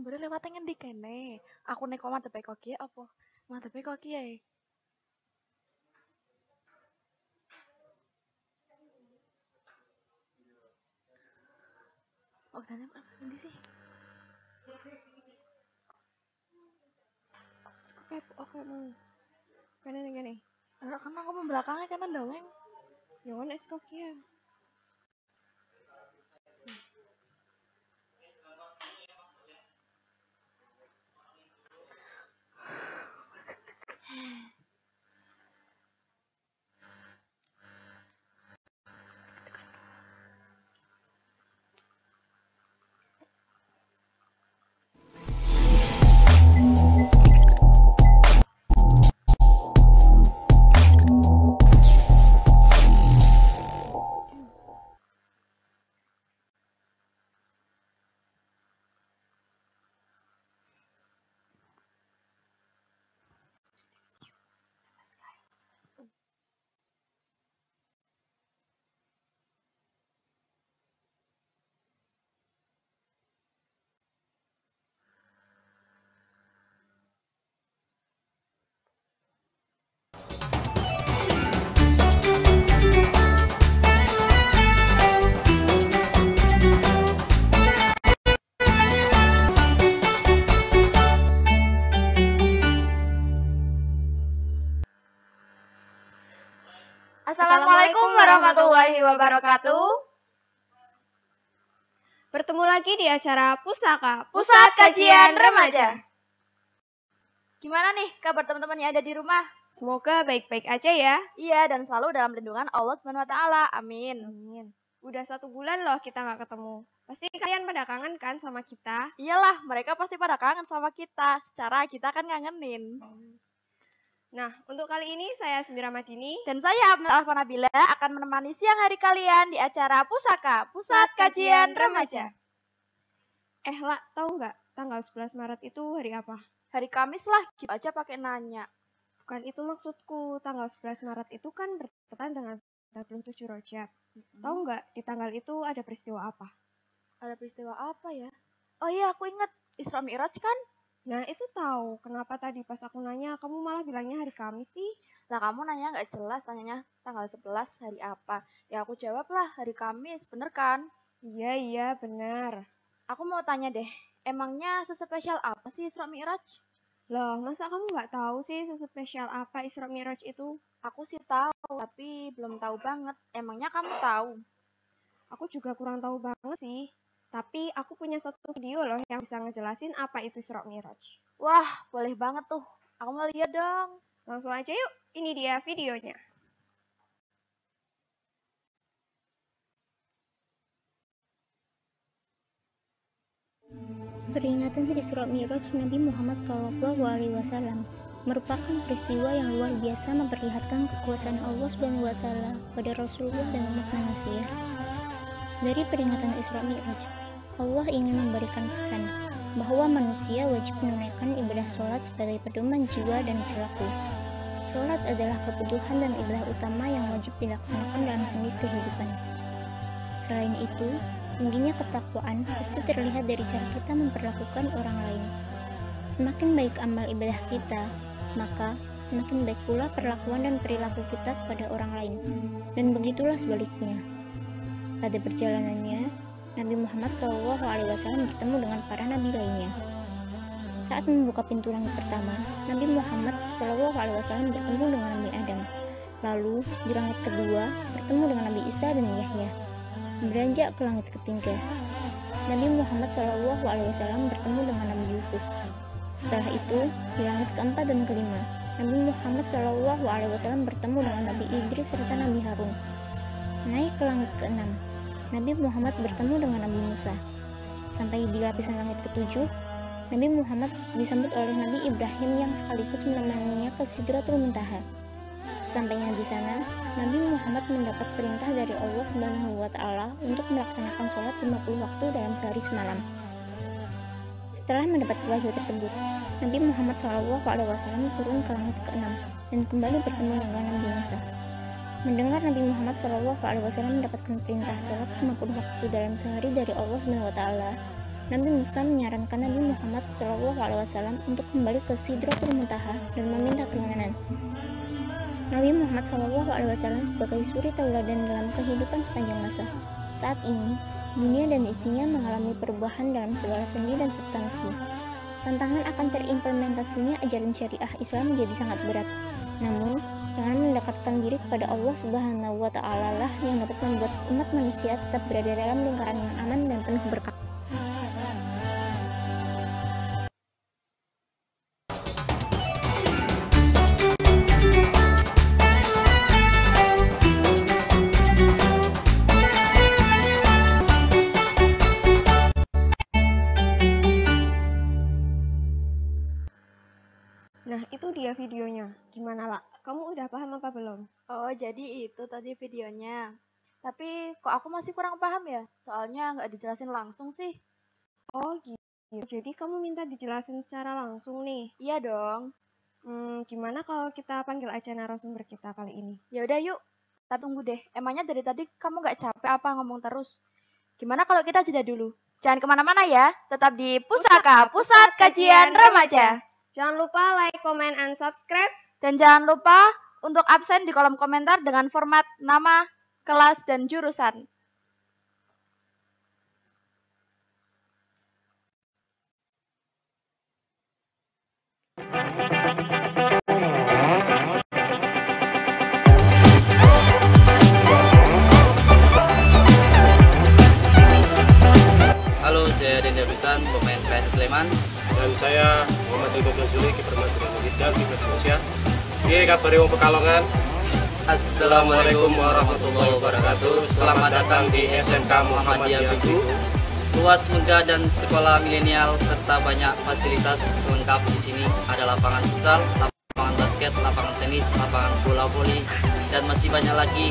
Sumbernya lewat ngendi kene? Aku nek kok madhepe kok ki apa? Madhepe kok ki ae. Oh, dane endi sih? Kok kepo aku mau. Kene ning kene. Ora kan aku membelakangnya kan dongeng. Ya ono es kok ya. Assalamualaikum warahmatullahi wabarakatuh. Bertemu lagi di acara Pusaka, Pusat Kajian Remaja. Gimana nih kabar teman-teman yang ada di rumah? Semoga baik-baik aja ya. Iya, dan selalu dalam lindungan Allah Subhanahu wa taala. Amin. Amin. Udah 1 bulan loh kita nggak ketemu. Pasti kalian pada kangen kan sama kita? Iyalah, mereka pasti pada kangen sama kita. Secara kita kan ngangenin. Nah, untuk kali ini saya Semira Madini Dan saya Abnul Alfa Nabila akan menemani siang hari kalian di acara Pusaka, Pusat Kajian Remaja. Lah, tahu nggak tanggal 11 Maret itu hari apa? Hari Kamis lah, gitu aja pakai nanya. Bukan itu maksudku, tanggal 11 Maret itu kan bertepatan dengan 27 Rajab. Tahu nggak di tanggal itu ada peristiwa apa? Ada peristiwa apa ya? Oh iya, aku inget Isra Mi'raj kan? Nah, itu tahu. Kenapa tadi pas aku nanya, kamu malah bilangnya hari Kamis sih? Lah kamu nanya nggak jelas, tanyanya tanggal 11 hari apa? Ya aku jawab lah, hari Kamis, bener kan? Iya, benar. Aku mau tanya deh, emangnya sespesial apa sih Isra Mi'raj? Loh, masa kamu nggak tahu sih sespesial apa Isra Mi'raj itu? Aku sih tahu, tapi belum tahu banget. Emangnya kamu tahu? Aku juga kurang tahu banget sih. Tapi aku punya satu video loh yang bisa ngejelasin apa itu Isra Mi'raj. Wah, boleh banget tuh. Aku mau lihat dong. Langsung aja yuk, ini dia videonya. Peringatan Isra Mi'raj Nabi Muhammad SAW merupakan peristiwa yang luar biasa memperlihatkan kekuasaan Allah SWT pada Rasulullah dan umat manusia. Dari peringatan Isra Mi'raj, Allah ingin memberikan pesan bahwa manusia wajib menunaikan ibadah sholat sebagai pedoman jiwa dan perilaku. Sholat adalah kebutuhan dan ibadah utama yang wajib dilaksanakan dalam sendi kehidupan. Selain itu, tingginya ketakwaan pasti terlihat dari cara kita memperlakukan orang lain. Semakin baik amal ibadah kita, maka semakin baik pula perlakuan dan perilaku kita kepada orang lain. Dan begitulah sebaliknya. Pada perjalanannya, Nabi Muhammad SAW bertemu dengan para nabi lainnya. Saat membuka pintu langit pertama, Nabi Muhammad SAW bertemu dengan Nabi Adam. Lalu, di langit kedua, bertemu dengan Nabi Isa dan Yahya. Beranjak ke langit ketiga, Nabi Muhammad SAW bertemu dengan Nabi Yusuf. Setelah itu, di langit keempat dan kelima, Nabi Muhammad SAW bertemu dengan Nabi Idris serta Nabi Harun. Naik ke langit keenam, Nabi Muhammad bertemu dengan Nabi Musa. Sampai di lapisan langit ketujuh, Nabi Muhammad disambut oleh Nabi Ibrahim yang sekaligus menemaninya ke Sidratul Muntaha. Sampainya di sana, Nabi Muhammad mendapat perintah dari Allah Subhanahu wa taala untuk melaksanakan sholat 50 waktu dalam sehari semalam. Setelah mendapat wahyu tersebut, Nabi Muhammad SAW turun ke langit ke-6 dan kembali bertemu dengan Nabi Musa. Mendengar Nabi Muhammad SAW mendapatkan perintah sholat 50 waktu dalam sehari dari Allah Subhanahu wa taala, Nabi Musa menyarankan Nabi Muhammad Shallallahu Alaihi Wasallam untuk kembali ke Sidratul Muntaha dan meminta keringanan. Nabi Muhammad Shallallahu Alaihi Wasallam sebagai suri tauladan dalam kehidupan sepanjang masa. Saat ini, dunia dan isinya mengalami perubahan dalam segala sendi dan substansi. Tantangan akan terimplementasinya ajaran syariah Islam menjadi sangat berat. Namun, dengan mendekatkan diri kepada Allah Subhanahu wa Ta'ala lah yang dapat membuat umat manusia tetap berada dalam lingkaran yang aman dan penuh berkah. Nah, itu dia videonya. Gimana, Lak? Kamu udah paham apa belum? Oh, jadi itu tadi videonya. Tapi kok aku masih kurang paham ya? Soalnya nggak dijelasin langsung sih. Oh, gitu. Jadi kamu minta dijelasin secara langsung nih. Iya dong. Gimana kalau kita panggil aja narasumber kita kali ini? Ya udah yuk. Tapi tunggu deh. Emangnya dari tadi kamu nggak capek apa ngomong terus? Gimana kalau kita jeda dulu? Jangan kemana-mana ya. Tetap di Pusaka, Pusat Kajian Remaja. Jangan lupa like, comment, and subscribe. Dan jangan lupa untuk absen di kolom komentar dengan format nama, kelas, dan jurusan. Halo, saya Denda Bistan, pemain PS Sleman. Dan saya Muhammad Ridho Juli, kiper Madura United dan kiper Indonesia. Oke, kabari wong Pekalongan. Assalamualaikum warahmatullahi wabarakatuh. Selamat datang di SMK Muhammadiyah Biku. Luas, megah, dan sekolah milenial serta banyak fasilitas lengkap di sini. Ada lapangan futsal, lapangan basket, lapangan tenis, lapangan bola voli, dan masih banyak lagi.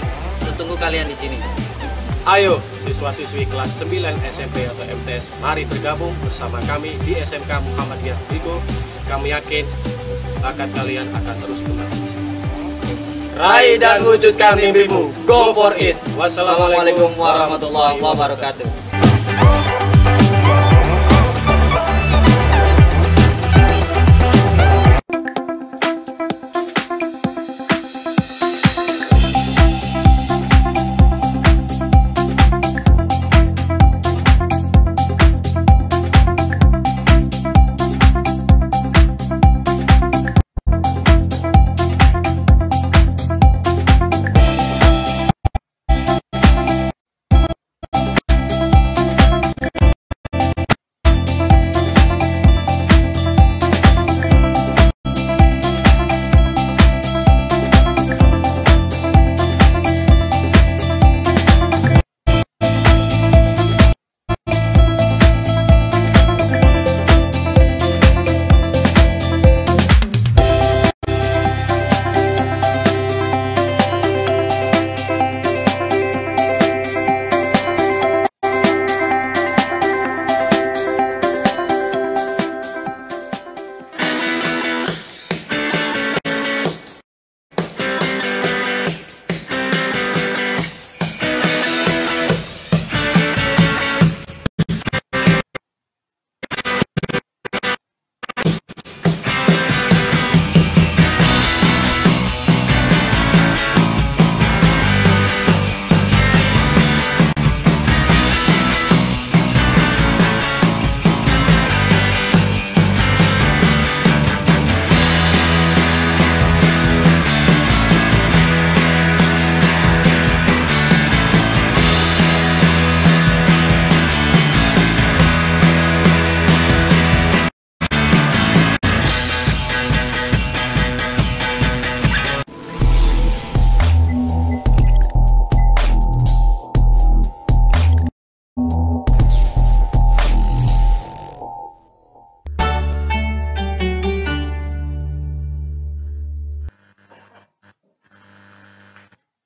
Tunggu kalian di sini. Ayo, siswa-siswi kelas 9 SMP atau MTS, mari bergabung bersama kami di SMK Muhammadiyah Biku. Kami yakin bakat kalian akan terus kembali. Raih dan wujudkan mimpimu. Go for it. Wassalamualaikum warahmatullahi wabarakatuh.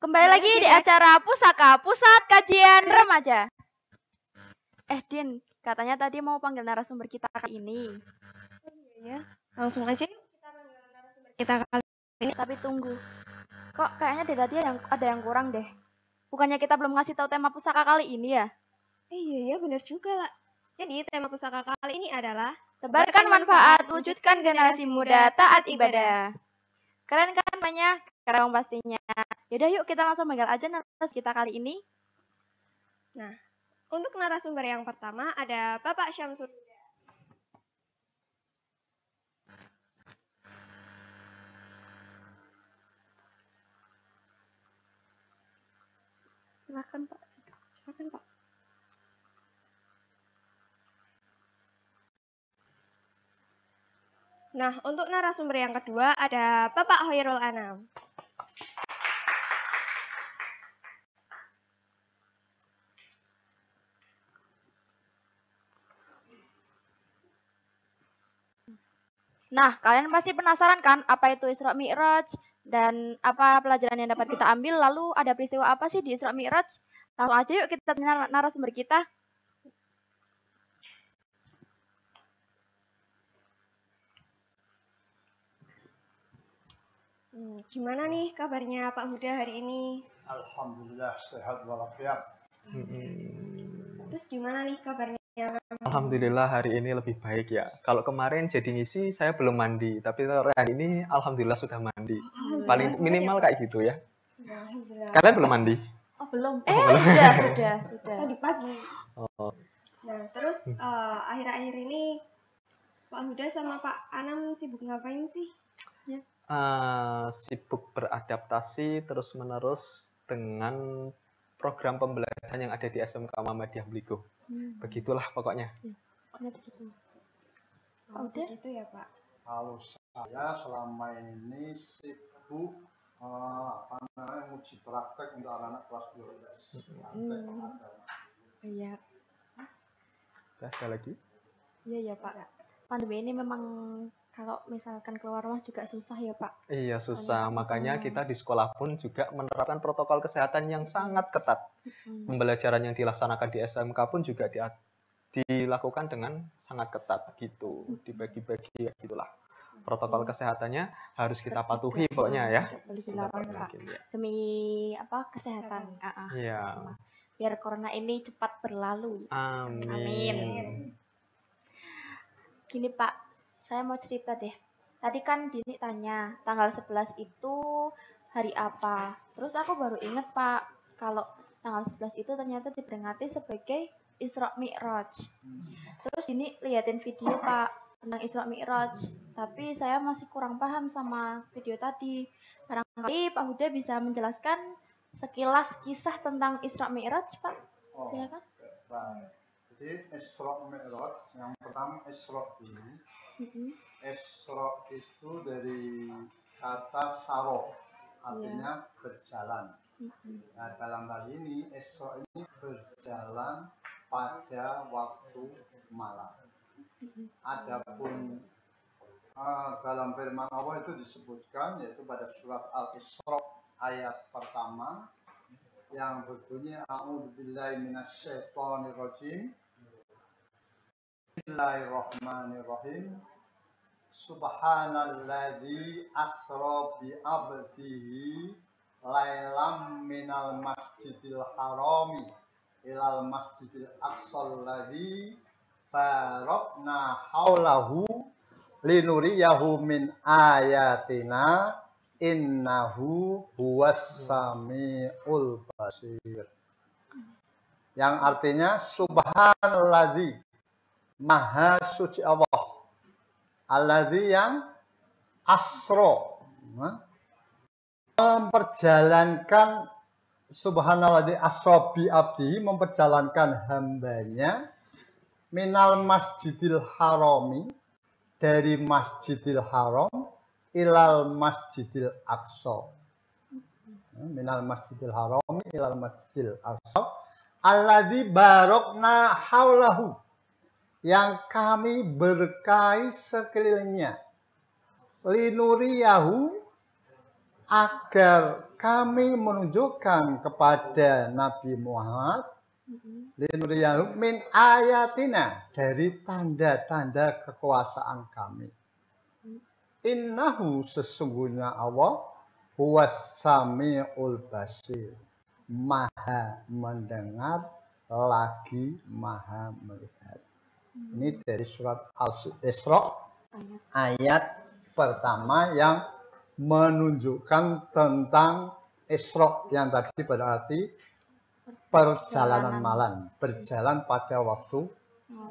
Kembali lagi di acara Pusaka, Pusat Kajian Remaja. Din, katanya tadi mau panggil narasumber kita kali ini. Ya, langsung aja yuk kita panggil narasumber kita kali ini. Tapi tunggu, kok kayaknya dari tadi ada yang kurang deh. Bukannya kita belum ngasih tahu tema pusaka kali ini ya? Iya, bener juga lah. Jadi tema pusaka kali ini adalah Tebarkan manfaat, wujudkan generasi muda taat ibadah. Keren kan namanya? Keren pastinya. Yaudah yuk kita langsung panggil aja narasumber kita kali ini. Nah, untuk narasumber yang pertama ada Bapak Syamsul. Silakan Pak. Silakan Pak. Nah, untuk narasumber yang kedua ada Bapak Hoirul Anam. Nah, kalian pasti penasaran kan apa itu Isra Mi'raj dan apa pelajaran yang dapat kita ambil, lalu ada peristiwa apa sih di Isra Mi'raj? Langsung aja yuk kita tanya narasumber kita. Gimana nih kabarnya Pak Huda hari ini? Alhamdulillah sehat walafiat. Terus gimana nih kabarnya? Alhamdulillah hari ini lebih baik ya. Kalau kemarin jadi ngisi saya belum mandi, tapi hari ini alhamdulillah sudah mandi. Paling minimal kayak gitu ya. Alhamdulillah. Kalian belum mandi? Oh belum. belum. Sudah. Tadi pagi. Oh. Nah, terus akhir-akhir ini Pak Huda sama Pak Anam sibuk ngapain sih? Sibuk beradaptasi terus-menerus dengan program pembelajaran yang ada di SMK Muhammadiyah Bligo. Begitulah pokoknya. Pokoknya begitu. Oh, begitu ya Pak. Kalau saya selama ini sibuk uji praktek untuk anak-anak kelas 12. Iya. Ada lagi? Iya ya Pak. Pandemi ini memang kalau misalkan keluar rumah juga susah ya Pak. Iya susah, makanya kita di sekolah pun juga menerapkan protokol kesehatan yang sangat ketat. Pembelajaran yang dilaksanakan di SMK pun juga dilakukan dengan sangat ketat gitu, dibagi-bagi gitulah. Protokol kesehatannya harus kita patuhi pokoknya ya. Boleh dilarang Pak. Demi apa kesehatan. Iya. Biar corona ini cepat berlalu. Amin. Gini Pak, saya mau cerita deh. Tadi kan Dini tanya, tanggal 11 itu hari apa? Terus aku baru inget Pak, kalau tanggal 11 itu ternyata diperingati sebagai Isra Mi'raj. Terus Dini liatin video Pak tentang Isra Mi'raj, tapi saya masih kurang paham sama video tadi. Barangkali Pak Huda bisa menjelaskan sekilas kisah tentang Isra Mi'raj Pak. Silakan. Jadi Isra Mi'raj, yang pertama Isra dulu. Isra itu dari kata saro, artinya berjalan. Nah, dalam hal ini Isra ini berjalan pada waktu malam. Adapun dalam firman Allah itu disebutkan yaitu pada surat Al-Isra ayat pertama yang berbunyi A'udzubillahi minasyaitonirrajim. Bismillahirrahmanirrahim. Subhanalladzi asra bi 'abdihi lailam minal masjidil harami ilal masjidil aqsal ladzi barakna haulahu linuriyahu min ayatina innahu huwas samiul basir. Yang artinya subhanalladzi, maha suci Allah, alladzi yang asro, memperjalankan, subhanalladzi asro bi abdi, memperjalankan hambanya, minal masjidil harami, dari masjidil haram, ilal masjidil aqsa, minal masjidil haram ilal masjidil aqsa, alladzi barokna haulahu, yang kami berkahi sekelilingnya, linuriyahu, agar kami menunjukkan kepada Nabi Muhammad, linuriyahu min ayatina, dari tanda-tanda kekuasaan kami. Innahu, sesungguhnya Allah, huwas samiul basir, maha mendengar lagi maha melihat. Ini dari surat Al-Isra ayat pertama yang menunjukkan tentang Isra yang tadi berarti perjalanan malam, berjalan pada waktu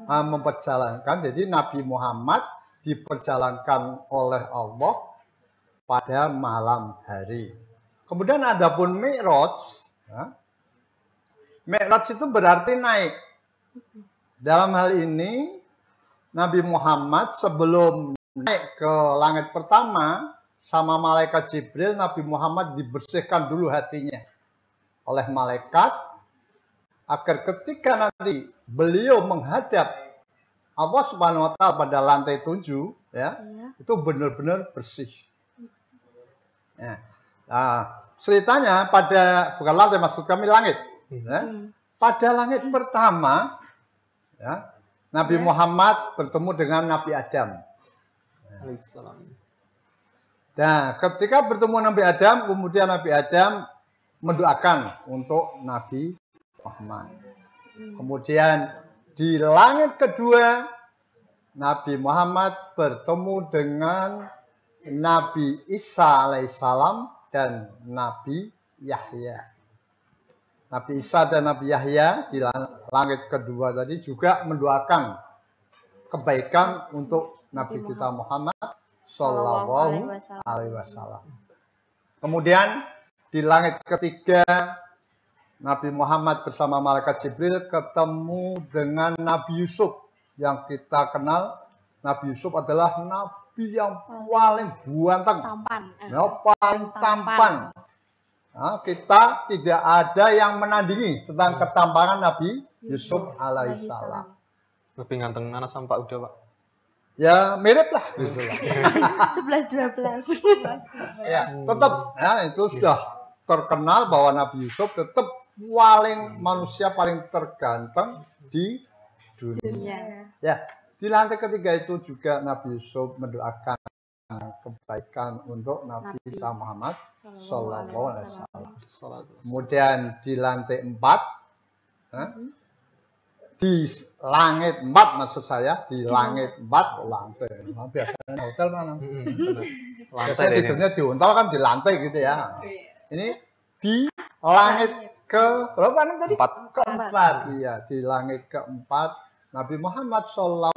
memperjalankan. Jadi Nabi Muhammad diperjalankan oleh Allah pada malam hari. Kemudian ada pun Mi'raj. Ya. Mi'raj itu berarti naik. Dalam hal ini, Nabi Muhammad sebelum naik ke langit pertama, sama malaikat Jibril, Nabi Muhammad dibersihkan dulu hatinya oleh malaikat, agar ketika nanti beliau menghadap Allah Subhanahu wa Ta'ala pada lantai 7, ya, itu benar-benar bersih. Ya. Nah, ceritanya pada, bukan lantai, maksud kami langit. Ya. Pada langit pertama, ya, Nabi Muhammad bertemu dengan Nabi Adam. Nah, ketika bertemu Nabi Adam, kemudian Nabi Adam mendoakan untuk Nabi Muhammad. Kemudian di langit kedua, Nabi Muhammad bertemu dengan Nabi Isa alaihissalam dan Nabi Yahya. Nabi Isa dan Nabi Yahya di langit kedua tadi juga mendoakan kebaikan untuk Nabi kita Muhammad Sallallahu Alaihi Wasallam. Kemudian di langit ketiga, Nabi Muhammad bersama malaikat Jibril ketemu dengan Nabi Yusuf. Yang kita kenal, Nabi Yusuf adalah Nabi yang paling buanteng, paling tampan. Nah, kita tidak ada yang menandingi tentang ketampangan Nabi Yusuf alaihissalam. Lebih ganteng mana sama Pak Uda, Pak? Ya mirip lah. 11-12. Ya, tetap ya, itu sudah terkenal bahwa Nabi Yusuf tetap paling manusia paling terganteng di dunia. Ya, di lantai ketiga itu juga Nabi Yusuf mendoakan kebaikan untuk Nabi kita Muhammad Sallallahu Alaihi Wasallam. Kemudian di lantai 4, di langit 4 maksud saya, di langit 4 lantai. Biasanya hotel mana? Biasanya tidurnya di hotel kan di lantai gitu ya. Ini di langit ke berapa tadi? Keempat. Iya, di langit keempat Nabi Muhammad SAW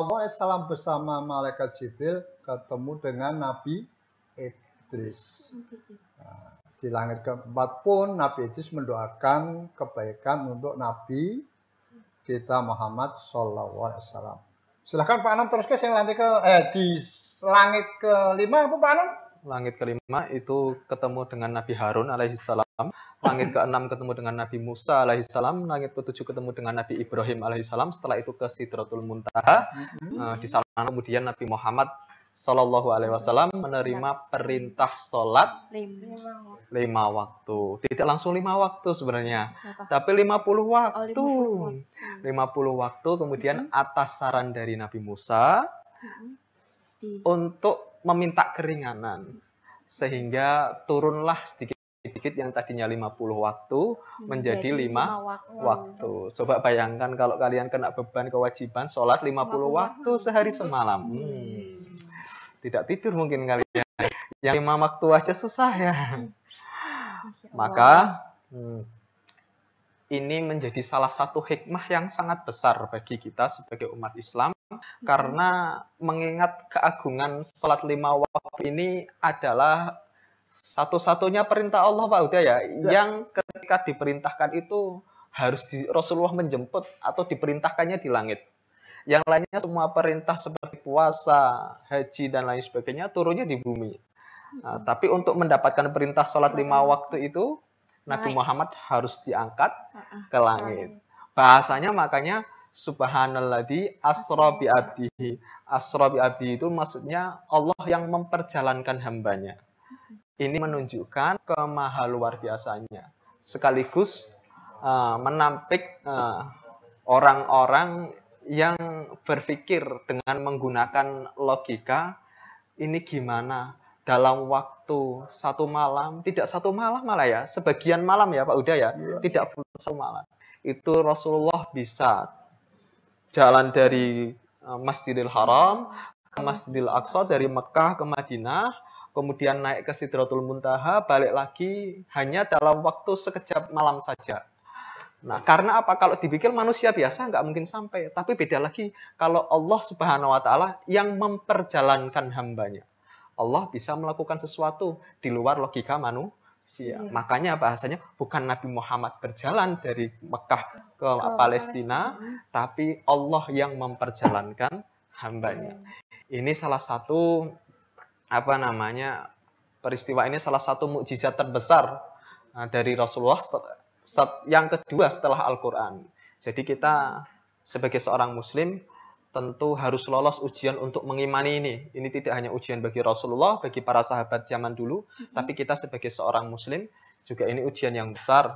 bersama malaikat Jibril ketemu dengan Nabi Idris. Nah, di langit keempat pun Nabi Idris mendoakan kebaikan untuk Nabi kita Muhammad SAW. Silahkan Pak Anam teruskan yang lantai di langit kelima apa Pak Anam? Langit kelima itu ketemu dengan Nabi Harun alaihissalam. Langit keenam ketemu dengan Nabi Musa alaihissalam. Langit ketujuh ketemu dengan Nabi Ibrahim alaihissalam. Setelah itu ke Sidratul Muntaha. Di sana kemudian Nabi Muhammad Sallallahu Alaihi Wasallam menerima perintah sholat 5 waktu. Tidak langsung 5 waktu sebenarnya, tapi 50 waktu. 50 waktu kemudian atas saran dari Nabi Musa untuk meminta keringanan, sehingga turunlah sedikit-sedikit yang tadinya 50 waktu menjadi 5 waktu. Coba bayangkan kalau kalian kena beban kewajiban sholat 50 waktu sehari semalam. Tidak tidur mungkin kalian. Yang 5 waktu aja susah ya. Maka ini menjadi salah satu hikmah yang sangat besar bagi kita sebagai umat Islam. Karena mengingat keagungan sholat 5 waktu ini adalah satu-satunya perintah Allah Pak Uda ya. Yang ketika diperintahkan itu harus Rasulullah menjemput atau diperintahkannya di langit. Yang lainnya semua perintah seperti puasa, haji, dan lain sebagainya turunnya di bumi. Nah, tapi untuk mendapatkan perintah sholat 5 waktu itu, Nabi Muhammad harus diangkat ke langit. Bahasanya makanya, Subhanalladzi asra bi abdihi. Asra bi abdihi itu maksudnya Allah yang memperjalankan hambanya. Ini menunjukkan kemaha luar biasanya. Sekaligus menampik orang-orang yang berpikir dengan menggunakan logika, ini gimana dalam waktu 1 malam, tidak 1 malam malah ya, sebagian malam ya Pak Uda ya, tidak full 1 malam. Itu Rasulullah bisa jalan dari Masjidil Haram ke Masjidil Aqsa, dari Mekah ke Madinah, kemudian naik ke Sidratul Muntaha, balik lagi hanya dalam waktu sekejap malam saja. Nah, karena apa? Kalau dipikir manusia biasa nggak mungkin sampai. Tapi beda lagi kalau Allah Subhanahu wa Ta'ala yang memperjalankan hambanya. Allah bisa melakukan sesuatu di luar logika manusia. Makanya bahasanya bukan Nabi Muhammad berjalan dari Mekah ke Palestina, tapi Allah yang memperjalankan hambanya. Ini salah satu peristiwa ini salah satu mukjizat terbesar dari Rasulullah yang kedua setelah Al-Quran. Jadi kita sebagai seorang muslim tentu harus lolos ujian untuk mengimani ini. Ini tidak hanya ujian bagi Rasulullah, bagi para sahabat zaman dulu, tapi kita sebagai seorang muslim juga ini ujian yang besar,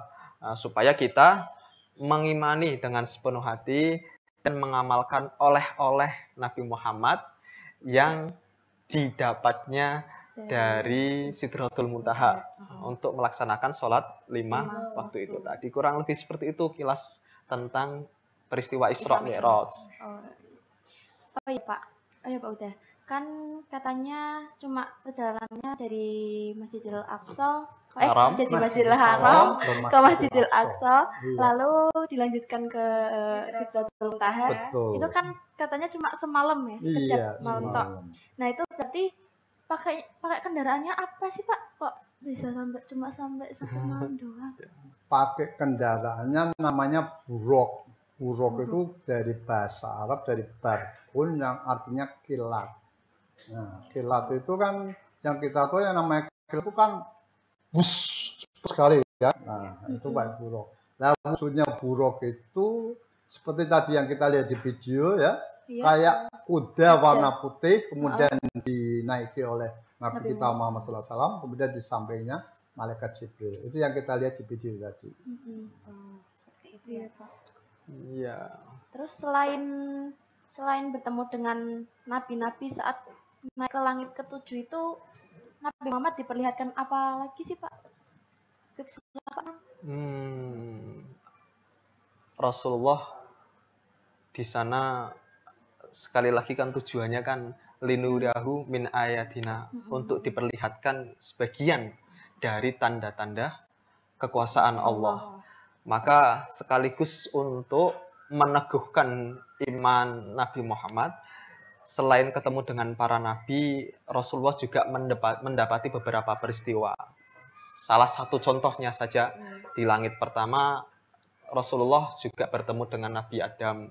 supaya kita mengimani dengan sepenuh hati dan mengamalkan oleh-oleh Nabi Muhammad yang didapatnya dari Sidratul Muntaha untuk melaksanakan sholat 5 waktu itu tadi. Kurang lebih seperti itu kilas tentang peristiwa Isra Mi'raj. Oh iya Pak, udah. Kan katanya cuma perjalanannya dari Masjidil Aqsa, jadi Masjidil Haram ke Masjidil Aqsa, lalu dilanjutkan ke Sidratul Muntaha. Itu kan katanya cuma semalam ya, sekejap malam tok. Nah itu berarti pakai kendaraannya apa sih Pak? Kok bisa sampai 1 malam doang? Pakai kendaraannya namanya buruk. Buruk itu dari bahasa Arab, dari barbun yang artinya kilat. Nah, kilat itu kan yang kita tahu yang namanya kilat itu kan bus sekali ya. Nah, itu baik buruk. Nah, maksudnya buruk itu seperti tadi yang kita lihat di video ya, kayak kuda warna putih, kemudian dinaiki oleh Nabi kita Muhammad SAW, kemudian di sampingnya malaikat Jibril. Itu yang kita lihat di video tadi. Seperti itu ya Pak. Iya. Terus selain bertemu dengan nabi-nabi saat naik ke langit ke-7 itu, Nabi Muhammad diperlihatkan apa lagi sih Pak? Rasulullah di sana sekali lagi kan tujuannya kan linurahu min ayatina, untuk diperlihatkan sebagian dari tanda-tanda kekuasaan Allah. Maka sekaligus untuk meneguhkan iman Nabi Muhammad, selain ketemu dengan para nabi, Rasulullah juga mendapati beberapa peristiwa. Salah satu contohnya saja, di langit pertama Rasulullah juga bertemu dengan Nabi Adam.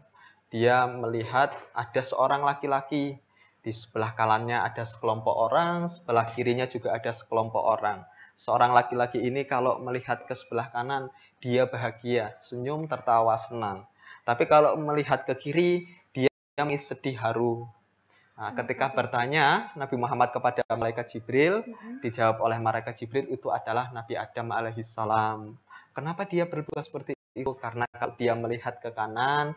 Dia melihat ada seorang laki-laki, di sebelah kanannya ada sekelompok orang, sebelah kirinya juga ada sekelompok orang. Seorang laki-laki ini kalau melihat ke sebelah kanan, dia bahagia, senyum, tertawa, senang. Tapi kalau melihat ke kiri, dia sedih, haru. Nah, ketika bertanya Nabi Muhammad kepada malaikat Jibril, dijawab oleh malaikat Jibril itu adalah Nabi Adam alaihissalam. Kenapa dia berbuat seperti itu? Karena kalau dia melihat ke kanan,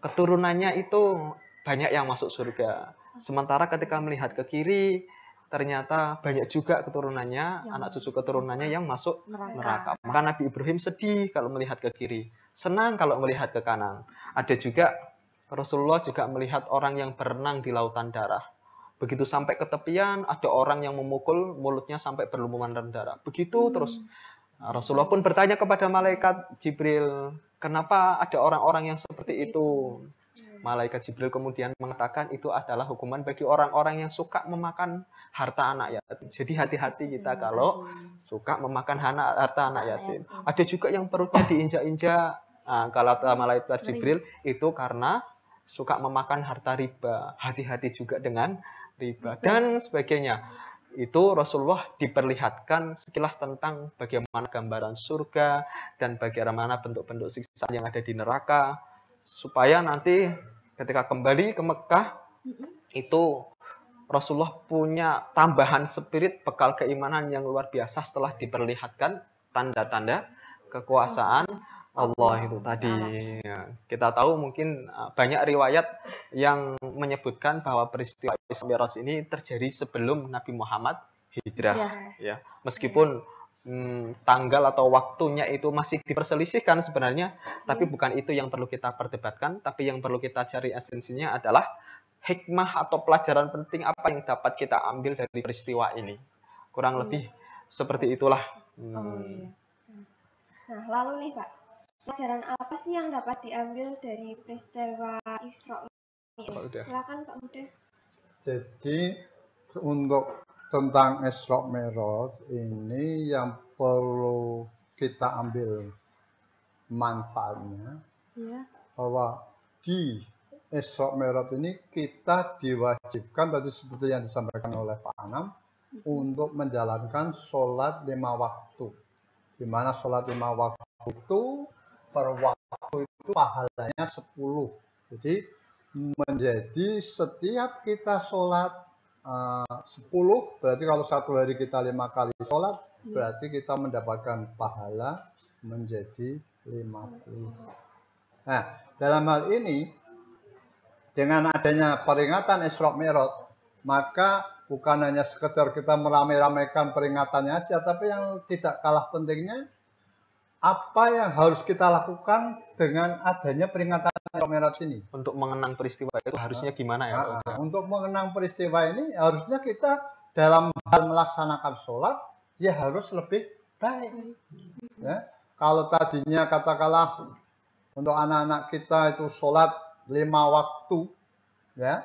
keturunannya itu banyak yang masuk surga. Sementara ketika melihat ke kiri, ternyata banyak juga keturunannya, anak cucu keturunannya yang masuk neraka. Maka Nabi Ibrahim sedih kalau melihat ke kiri, senang kalau melihat ke kanan. Ada juga Rasulullah juga melihat orang yang berenang di lautan darah. Begitu sampai ke tepian, ada orang yang memukul mulutnya sampai berlumuran darah. Begitu terus. Nah, Rasulullah pun bertanya kepada malaikat Jibril, kenapa ada orang-orang yang seperti itu? Malaikat Jibril kemudian mengatakan itu adalah hukuman bagi orang-orang yang suka memakan harta anak yatim. Jadi hati-hati kita kalau suka memakan harta anak yatim. Ada juga yang perutnya diinjak-injak. Nah, kalau malaikat Jibril itu karena suka memakan harta riba. Hati-hati juga dengan riba dan sebagainya. Itu Rasulullah diperlihatkan sekilas tentang bagaimana gambaran surga dan bagaimana bentuk-bentuk siksaan yang ada di neraka, supaya nanti ketika kembali ke Mekah itu Rasulullah punya tambahan spirit, bekal keimanan yang luar biasa setelah diperlihatkan tanda-tanda kekuasaan Allah itu tadi. Ya, kita tahu mungkin banyak riwayat yang menyebutkan bahwa peristiwa Isra Mi'raj ini terjadi sebelum Nabi Muhammad hijrah. Ya, meskipun tanggal atau waktunya itu masih diperselisihkan sebenarnya, tapi bukan itu yang perlu kita perdebatkan, tapi yang perlu kita cari esensinya adalah hikmah atau pelajaran penting apa yang dapat kita ambil dari peristiwa ini. Kurang lebih seperti itulah. Iya. Nah, lalu nih Pak, pelajaran apa sih yang dapat diambil dari peristiwa Isra Mi'raj? Silakan Pak Huda. Jadi untuk tentang Isra Mi'raj ini yang perlu kita ambil manfaatnya, bahwa di Isra Mi'raj ini kita diwajibkan tadi seperti yang disampaikan oleh Pak Anam untuk menjalankan sholat 5 waktu. Di mana sholat 5 waktu itu per waktu itu pahalanya 10. Jadi menjadi setiap kita sholat 10, berarti kalau satu hari kita 5 kali sholat, berarti kita mendapatkan pahala menjadi 50. Nah, dalam hal ini, dengan adanya peringatan Isra Mi'raj, maka bukan hanya sekedar kita meramai-ramaikan peringatannya aja, tapi yang tidak kalah pentingnya, apa yang harus kita lakukan dengan adanya peringatan Isra Mi'raj ini. Untuk mengenang peristiwa itu harusnya gimana ya? Untuk mengenang peristiwa ini, harusnya kita dalam hal melaksanakan sholat, ya harus lebih baik. Ya. Kalau tadinya katakanlah untuk anak-anak kita itu sholat 5 waktu, ya,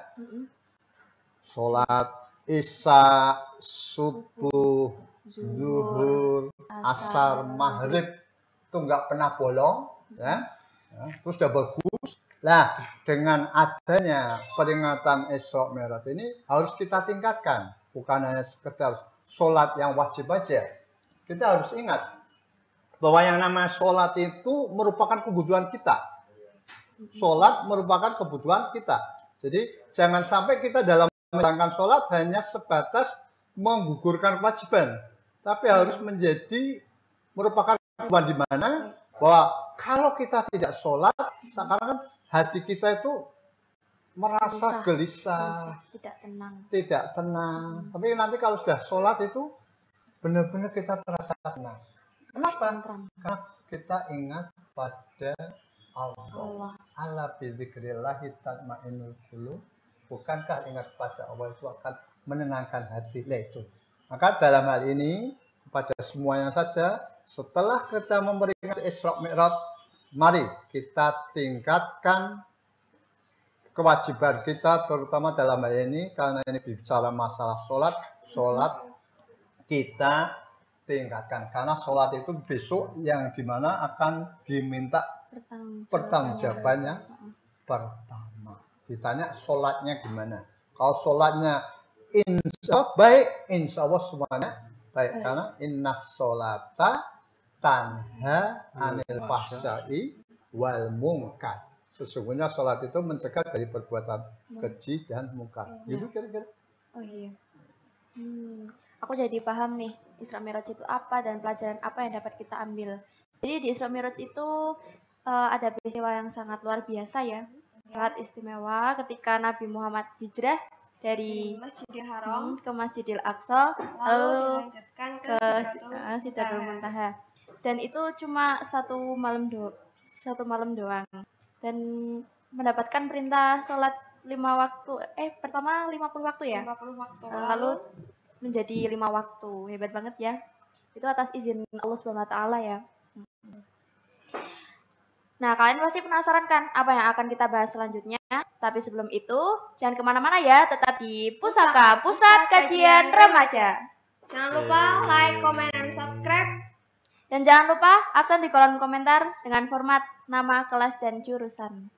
sholat Isya, subuh, zuhur, asar, maghrib, itu nggak pernah bolong, ya, terus udah bagus. Nah, dengan adanya peringatan Isra Mi'raj ini harus kita tingkatkan, bukan hanya sekedar sholat yang wajib aja. Kita harus ingat bahwa yang namanya sholat itu merupakan kebutuhan kita. Sholat merupakan kebutuhan kita. Jadi jangan sampai kita dalam menjalankan sholat hanya sebatas menggugurkan kewajiban, tapi harus menjadi merupakan kebutuhan di mana bahwa kalau kita tidak sholat, sekarang kan hati kita itu merasa gelisah, tidak tenang. Tapi nanti kalau sudah sholat itu benar-benar kita terasa tenang. Kenapa? Karena kita ingat pada Allah. Ala bidzikrillahi tatma'innul qulub. Bukankah ingat pada Allah itu akan menenangkan hati? Nah itu. Maka dalam hal ini pada semuanya saja, setelah kita memberikan Isra Mi'raj, mari kita tingkatkan kewajiban kita, terutama dalam hal ini, karena ini bicara masalah sholat kita tingkatkan. Karena sholat itu besok yang dimana akan diminta pertanggungjawabannya pertama. Ditanya sholatnya gimana. Kalau sholatnya baik, insya Allah semuanya baik. Karena innas sholata tanha anil fahsya'i wal munkar. Sesungguhnya sholat itu mencegah dari perbuatan keji dan munkar. Itu kira-kira. Oh iya. Aku jadi paham nih, Isra Mi'raj itu apa dan pelajaran apa yang dapat kita ambil. Jadi di Isra Mi'raj itu ada peristiwa yang sangat luar biasa ya. Sangat istimewa ketika Nabi Muhammad hijrah dari Masjidil Haram ke Masjidil Aqsa, lalu dilanjutkan ke Sidratul Muntaha. Dan itu cuma satu malam doang. Dan mendapatkan perintah sholat 5 waktu. Pertama 50 waktu ya? 50 waktu. Lalu menjadi 5 waktu. Hebat banget ya. Itu atas izin Allah Subhanahu wa taala ya. Nah, kalian pasti penasaran kan apa yang akan kita bahas selanjutnya? Tapi sebelum itu, jangan kemana-mana ya, tetap di Pusaka, Pusat Kajian Remaja. Jangan lupa like, comment, dan subscribe. Dan jangan lupa absen di kolom komentar dengan format nama, kelas, dan jurusan.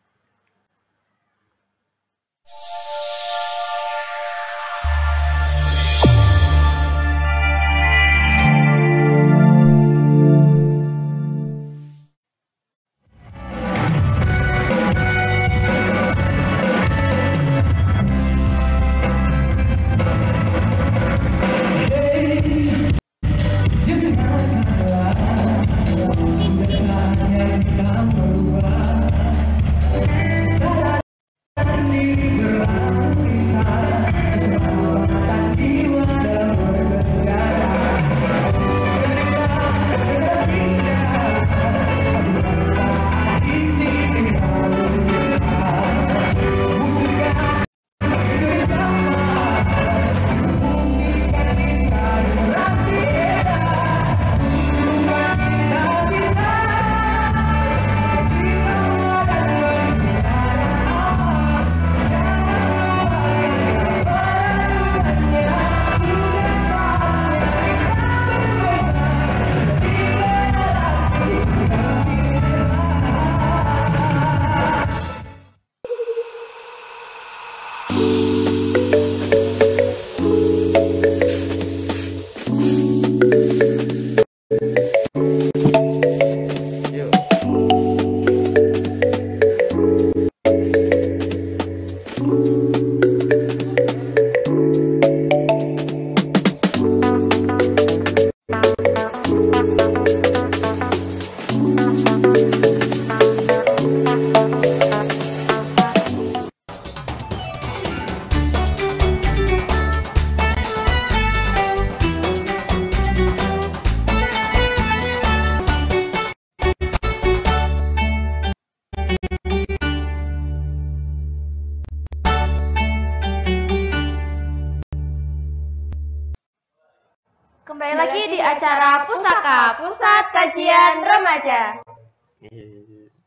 Kembali lagi di acara Pusaka, Pusat Kajian Remaja.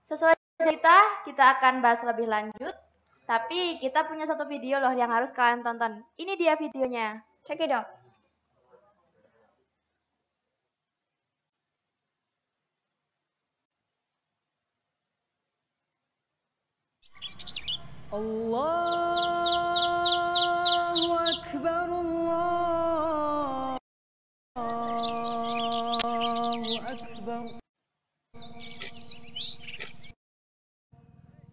Sesuai kita akan bahas lebih lanjut. Tapi kita punya satu video loh yang harus kalian tonton. Ini dia videonya. Check it out. Allahu Akbar, Allahu Akbar,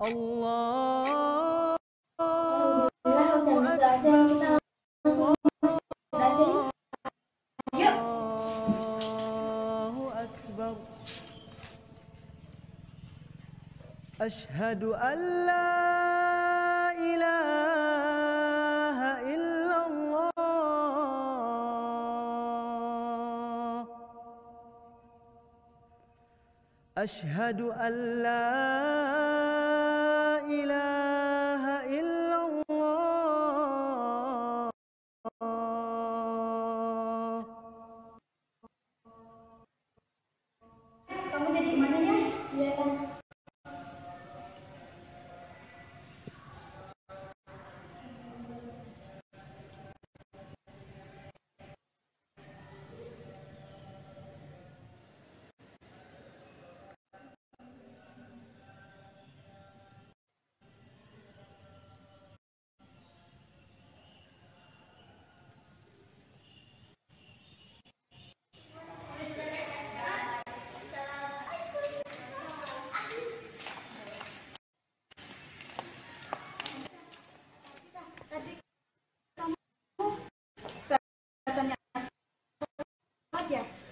Allahu Akbar, Allahu Akbar. Asyhadu an la ilaha illallah. Asyhadu an la ilaha illallah. Kamu jadi gimana ya? Iya kan.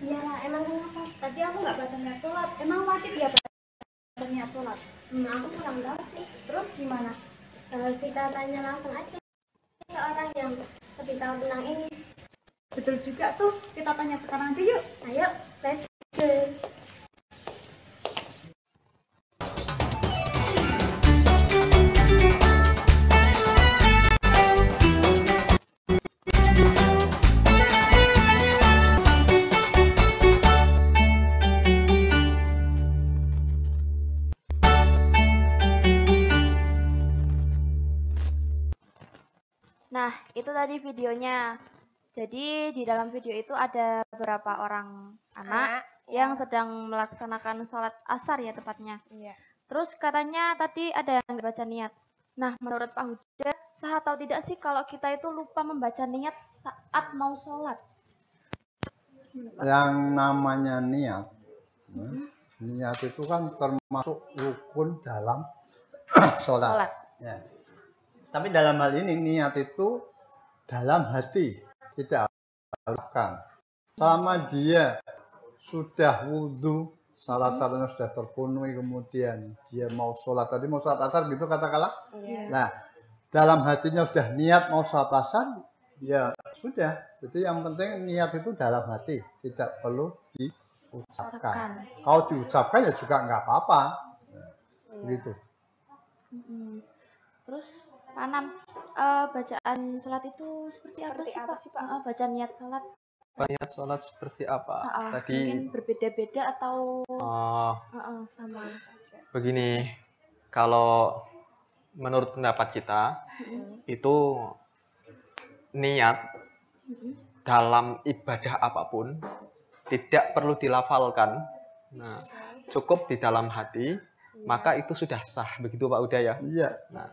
Iyalah, emang kenapa? Tadi aku nggak baca niat sholat. Emang wajib ya baca niat sholat? Aku kurang tahu sih. Terus gimana? Kita tanya langsung aja ke orang yang lebih tahu tentang ini. Betul juga tuh. Kita tanya sekarang aja yuk. Ayo, let's go. Nah, itu tadi videonya. Jadi di dalam video itu ada beberapa orang anak yang sedang melaksanakan sholat asar ya tepatnya. Iya. Terus katanya tadi ada yang nggak baca niat. Nah, menurut Pak Huda, sah atau tidak sih kalau kita itu lupa membaca niat saat mau sholat? Yang namanya niat, niat itu kan termasuk rukun dalam sholat. Ya. Tapi dalam hal ini niat itu dalam hati, tidak lakukan. Selama dia sudah wudhu, syarat-syaratnya sudah terpenuhi, kemudian dia mau sholat, tadi mau sholat asar gitu katakanlah. Iya. Nah, dalam hatinya sudah niat mau sholat asar, ya sudah. Jadi yang penting niat itu dalam hati, tidak perlu diucapkan. Kalau diucapkan ya juga nggak apa-apa. Gitu. Terus Pak Anam, bacaan sholat itu seperti apa sih Pak? Baca niat sholat. Niat sholat seperti apa? Tadi mungkin berbeda-beda atau sama saja. Begini, kalau menurut pendapat kita itu niat dalam ibadah apapun tidak perlu dilafalkan. Nah, cukup di dalam hati, maka itu sudah sah. Begitu Pak Uda ya? Iya. Nah,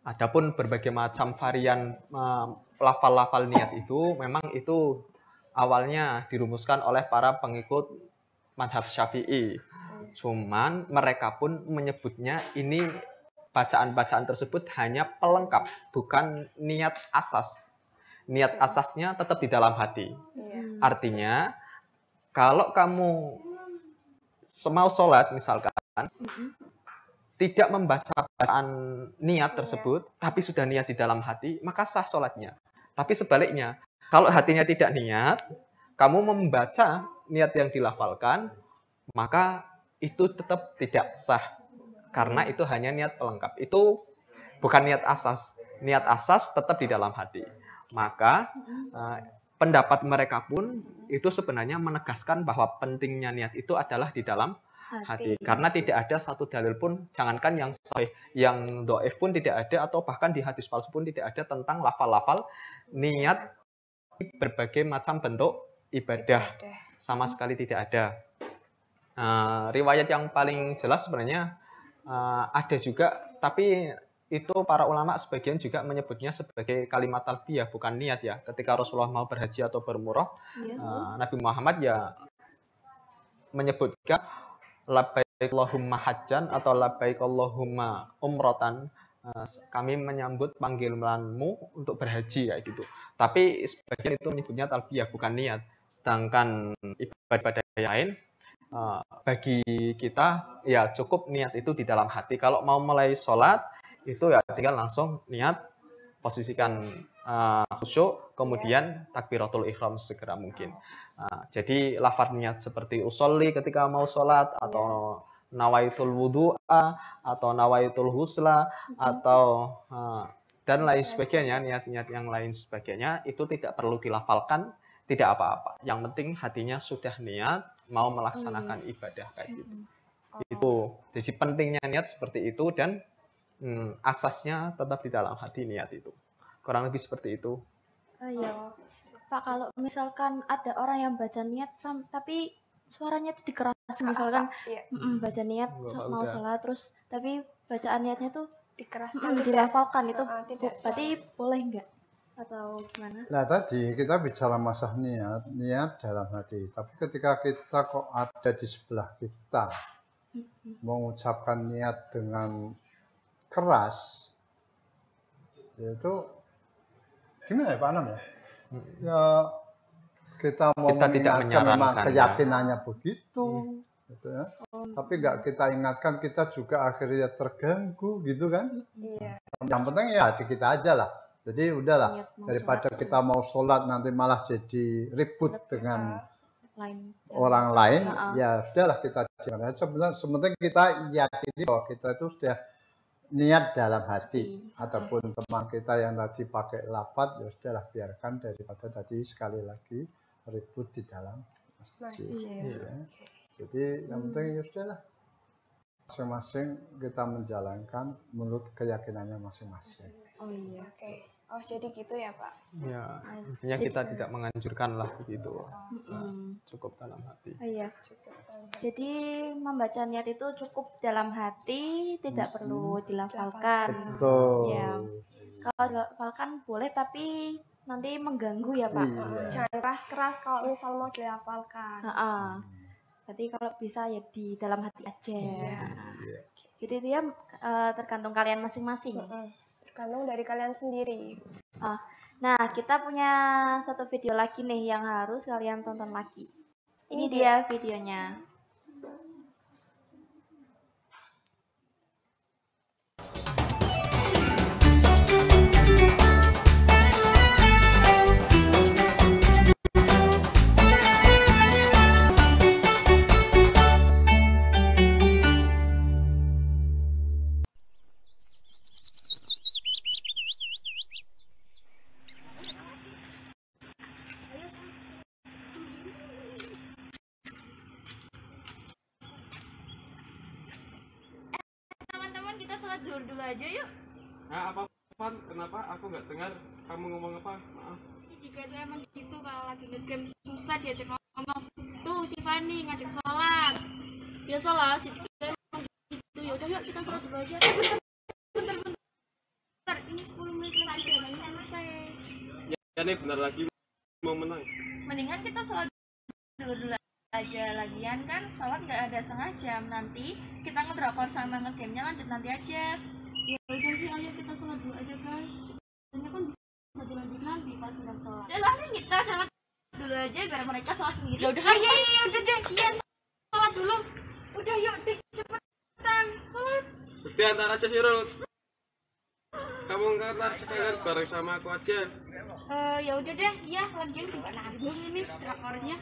adapun berbagai macam varian lafal-lafal niat itu memang itu awalnya dirumuskan oleh para pengikut madhab Syafi'i. Cuman mereka pun menyebutnya ini bacaan-bacaan tersebut hanya pelengkap, bukan niat asas. Niat asasnya tetap di dalam hati. Artinya, kalau kamu mau sholat misalkan, tidak membaca bacaan niat tersebut, tapi sudah niat di dalam hati, maka sah sholatnya. Tapi sebaliknya, kalau hatinya tidak niat, kamu membaca niat yang dilafalkan, maka itu tetap tidak sah. Karena itu hanya niat pelengkap. Itu bukan niat asas. Niat asas tetap di dalam hati. Maka pendapat mereka pun itu sebenarnya menegaskan bahwa pentingnya niat itu adalah di dalam hati. Karena tidak ada satu dalil pun, jangankan yang sahih, yang dhaif pun tidak ada, atau bahkan di hadis palsu pun tidak ada tentang lafal-lafal niat berbagai macam bentuk ibadah. Sama sekali tidak ada. Riwayat yang paling jelas sebenarnya ada juga, tapi itu para ulama sebagian juga menyebutnya sebagai kalimat talbiyah, bukan niat ya. Ketika Rasulullah mau berhaji atau berumrah, Nabi Muhammad ya menyebutkan labbaik Allahumma hajjan atau labbaik Allahumma umratan. Kami menyambut panggilanmu untuk berhaji kayak gitu. Tapi sebagian itu menyebutnya talbiyah, bukan niat. Sedangkan ibadah yang lain bagi kita ya cukup niat itu di dalam hati. Kalau mau mulai sholat itu ya tinggal langsung niat, posisikan khusyuk, kemudian takbiratul ihram segera mungkin. Jadi lafaz niat seperti usolli ketika mau sholat, atau nawaitul wudu'a, atau nawaitul husla, atau dan lain sebagainya, niat-niat yang lain sebagainya itu tidak perlu dilafalkan, tidak apa-apa. Yang penting hatinya sudah niat mau melaksanakan ibadah kayak gitu. Itu jadi pentingnya niat seperti itu, dan asasnya tetap di dalam hati niat itu. Kurang lebih seperti itu. Iya. Pak, kalau misalkan ada orang yang baca niat tapi suaranya itu dikerasin, misalkan baca niat mau sholat terus tapi bacaan niatnya tuh dikeraskan, dilafalkan, itu berarti sholat. boleh nggak atau gimana? Nah tadi kita bicara masalah niat dalam hati. Tapi ketika kita kok ada di sebelah kita mengucapkan niat dengan keras, yaitu gimana ya Pak Anam ya? Ya kita mau tidak mengingatkan keyakinannya begitu, gitu ya. Tapi nggak kita ingatkan, kita juga akhirnya terganggu gitu kan? Iya. Yang penting ya hati kita aja lah. Jadi udahlah, daripada kita mau sholat nanti malah jadi ribut dengan orang lain, ya sudahlah kita jangan. Sebenarnya kita yakini bahwa kita itu sudah niat dalam hati, ataupun teman kita yang tadi pakai lafaz, ya sudahlah biarkan, daripada tadi sekali lagi ribut di dalam masjid. Ya. Jadi yang penting ya sudahlah, masing-masing kita menjalankan menurut keyakinannya masing-masing. Oh iya. Oh jadi gitu ya Pak? Ya, intinya kita tidak menganjurkan lah begitu. Cukup dalam hati. Iya. Jadi membaca niat itu cukup dalam hati, tidak perlu dilafalkan. Betul. Ya. Kalau dilafalkan boleh, tapi nanti mengganggu ya Pak. Jangan keras-keras kalau misal mau dilafalkan. Jadi kalau bisa ya di dalam hati aja. Iya. Jadi dia tergantung kalian masing-masing. Tergantung dari kalian sendiri. Nah, kita punya satu video lagi nih yang harus kalian tonton lagi. Ini dia videonya. Zuhur dulu aja yuk. Nah, apa Van? Kenapa aku nggak dengar kamu ngomong apa? Maaf. Si Dika itu emang gitu, kalau lagi ngegame susah diajak ngomong. Tuh si Fani ngajak sholat. Biasalah si Dika emang gitu. Ya udah yuk kita sholat dulu aja. Bentar. Ini 10 menit lagi udah selesai. Ya nih bentar lagi mau menang. Mendingan kita sholat dulu aja, lagian kan sholat nggak ada setengah jam, nanti kita ngedrakor sama ngegamenya lanjut nanti aja. Ya udah sih, ayo kita sholat dulu aja guys, soalnya kan bisa dilanjut nanti pas udah sholat. Ya lah kita sholat dulu aja biar mereka sholat sendiri. Ya udah, iya udah deh, iya sholat dulu. Udah yuk dik, cepetan sholat. Bukti antar aja Sirul. Kamu ntar sekalian bareng sama aku aja. Ya udah deh, iya lagian juga nanggung ini drakornya.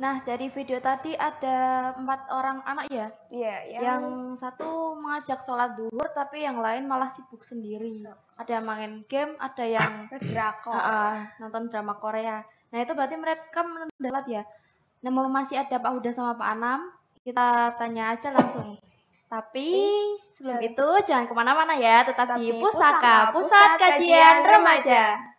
Nah, dari video tadi ada 4 orang anak ya? Iya, Yang satu mengajak sholat duhur, tapi yang lain malah sibuk sendiri. Ada yang main game, ada yang drakor. Nonton drama Korea. Nah, itu berarti mereka mendapat ya. Nah, masih ada Pak Huda sama Pak Anam. Kita tanya aja langsung. Tapi sebelum itu jangan kemana-mana ya, tetap di Pusaka, Pusat Kajian Remaja.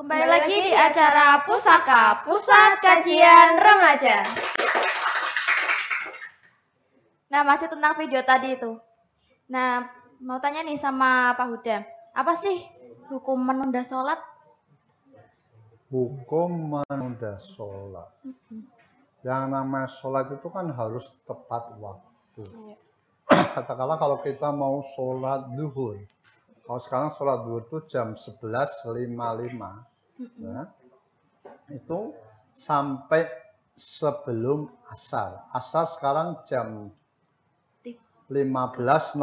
Kembali lagi di acara Pusaka, Pusat Kajian Remaja. Nah, masih tentang video tadi itu. Nah, mau tanya nih sama Pak Huda. Apa sih hukum menunda sholat? Hukum menunda sholat. Yang namanya sholat itu kan harus tepat waktu. Katakanlah kalau kita mau sholat duhur. Kalau sekarang sholat duhur itu jam 11.55. Ya, itu sampai sebelum asar. Asar sekarang jam 15.01,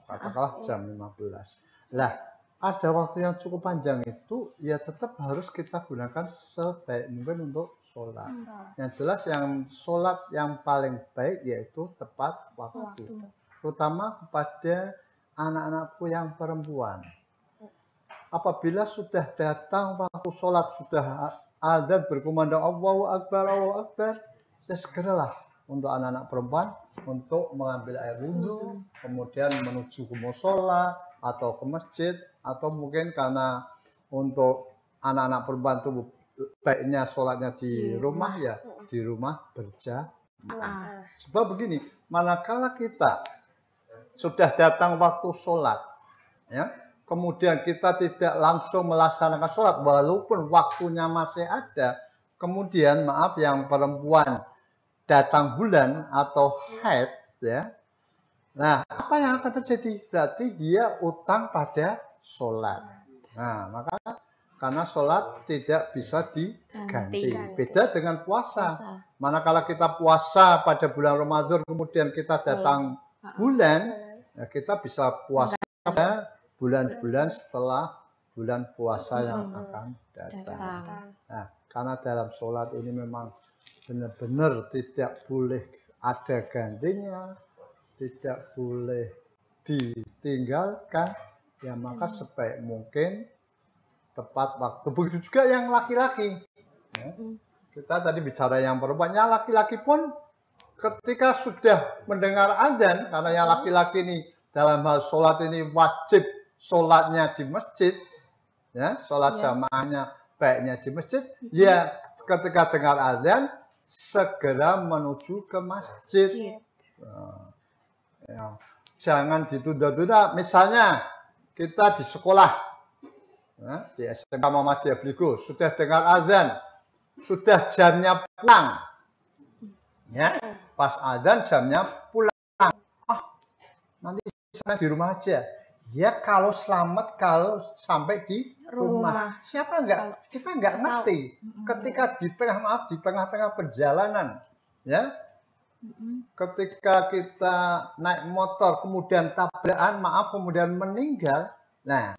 katakanlah jam 15. Lah, ada waktu yang cukup panjang itu, ya tetap harus kita gunakan sebaik mungkin untuk sholat. Yang jelas yang sholat yang paling baik yaitu tepat waktu. Terutama kepada anak-anakku yang perempuan. Apabila sudah datang waktu sholat, sudah adzan berkumandang Allahu Akbar, ya segeralah untuk anak-anak perempuan untuk mengambil air wudhu, kemudian menuju ke musola atau ke masjid, atau mungkin karena untuk anak-anak perempuan itu baiknya sholatnya di rumah, ya di rumah berjamaah. Sebab begini, manakala kita sudah datang waktu sholat, ya, kemudian kita tidak langsung melaksanakan sholat walaupun waktunya masih ada, kemudian maaf yang perempuan datang bulan atau haid, ya. Nah, apa yang akan terjadi? Berarti dia utang pada sholat. Nah, maka karena sholat tidak bisa diganti. Beda dengan puasa. Manakala kita puasa pada bulan Ramadan, kemudian kita datang bulan, ya kita bisa puasa pada bulan-bulan setelah bulan puasa yang akan datang. Nah, karena dalam sholat ini memang benar-benar tidak boleh ada gantinya, tidak boleh ditinggalkan, ya maka sebaik mungkin tepat waktu. Begitu juga yang laki-laki. Ya. Kita tadi bicara yang perempuan, yang laki-laki pun ketika sudah mendengar adzan, karena yang laki-laki ini dalam hal sholat ini wajib sholatnya di masjid, ya sholat jamaahnya baiknya di masjid, ya ketika dengar adzan segera menuju ke masjid. Ya. Jangan ditunda-tunda. Misalnya kita di sekolah, ya, di SMK Muhammadiyah Bligo, sudah dengar azan, sudah jamnya pulang, ya, pas azan jamnya pulang. Nanti saya di rumah aja. Ya kalau selamat kalau sampai di rumah. Siapa enggak? Kita enggak ngerti. Ketika di tengah-tengah perjalanan, ya. Ketika kita naik motor kemudian tabrakan, kemudian meninggal. Nah,